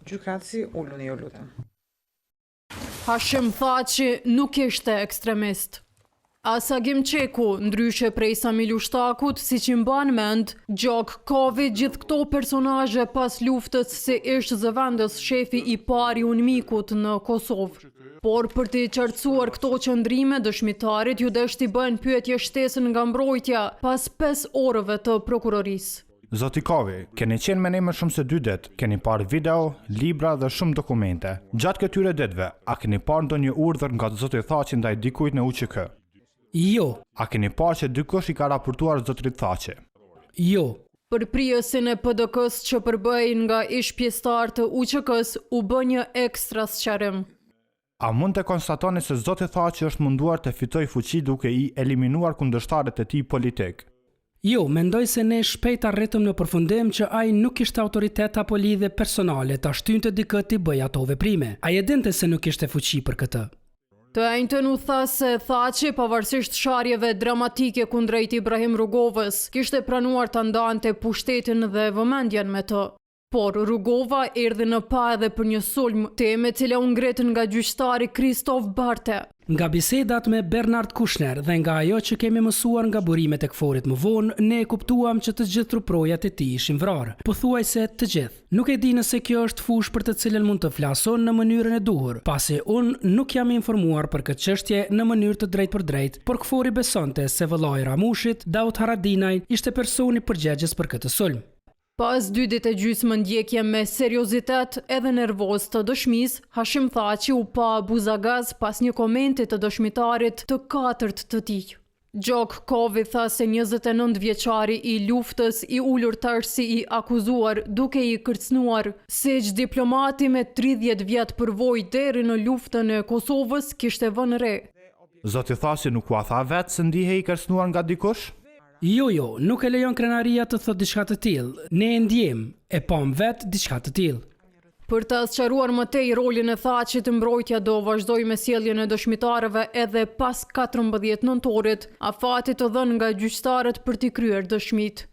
Gjykatësi uluni ju lutem. Hashim tha që nuk ishte ekstremist. Asagim Qeku, ndryshe prej Sami Lushtakut, si që mban mend, Gjok Kovi gjithë këto personazhe pas luftës se ishte zëvendës shefi i parë i UNMIK-ut në Kosovë. Por për të qartësuar këto qëndrime, dëshmitarit ju deshti bën pyetje shtesën nga mbrojtja pas 5 orëve të prokurorisë. Zoti Kovi, keni qenë me ne më shumë se 2 ditë, keni parë video, libra dhe shumë dokumente. Gjatë këtyre ditëve, a keni parë ndonjë urdhër nga zoti Thaçi ndaj dikujt në UÇK? Jo. A keni parë që dikush i ka raportuar zotrit Thaçi? Jo. Për prijesin e PDK-s që përbëj nga ish pjesëtar të UÇK-s, u bë një ekstra sqarim. A mund të konstatoni se zoti Thaçi është munduar të fitoj fuqi duke i eliminuar kundërshtarët e tij politik? Jo, mendoj se ne shpejt arritëm në përfundim që ai nuk kishte autoritet apo lidhje personale ta shtynte dikë të bëj ato veprime. Ai e dinte se nuk kishte fuqi për këtë. Të njëjtën u tha se Thaçi, pavarësisht sharjeve dramatike kundrejt Ibrahim Rugovës, kishte pranuar ta ndante pushtetin dhe vëmendjen me të. Por Rugova erdhi në pa edhe për një sulm, temë e cila u ngret nga gjyqtari Kristof Barte. Nga bisedat me Bernard Kushner dhe nga ajo që kemi mësuar nga burimet e këforit më vonë, ne e kuptuam që të gjithë truprojat e tij ishin vrarë, pothuajse të gjithë. Nuk e di nëse kjo është fush për të cilën mund të flason në mënyrën e duhur, pasi unë nuk jam informuar për këtë çështje në mënyrë të drejtë për drejtë, por këfori besonte se vëllai Ramushit, Daud Haradinaj, ishte personi përgjegjës për këtë sulm. Pas 2 ditë e gjysmë ndjekje me seriozitet edhe nervoz të dëshmisë, Hashim Thaçi u pa buzagaz pas një komenti të dëshmitarit të 4 të tij. Gjok Kovi tha se 29 vjeçari i luftës i ulur tërsi i akuzuar duke i kërcënuar se që diplomati me 30 vjet përvojë deri në luftën e Kosovës kishte vënë re. Zoti Thaçi nuk u tha vetë se ndihej i kërcënuar nga dikush? Jo, nuk e lejon krenaria të thotë diçka të tillë. Ne e ndjem, e pam vetë diçka të tillë. Për të sqaruar më tej rolin e Thaçit, mbrojtja do vazhdoj me sjelljen e dëshmitarëve edhe pas 14 nëntorit, afati të dhënë nga gjyqtarët për t'i kryer dëshmitë.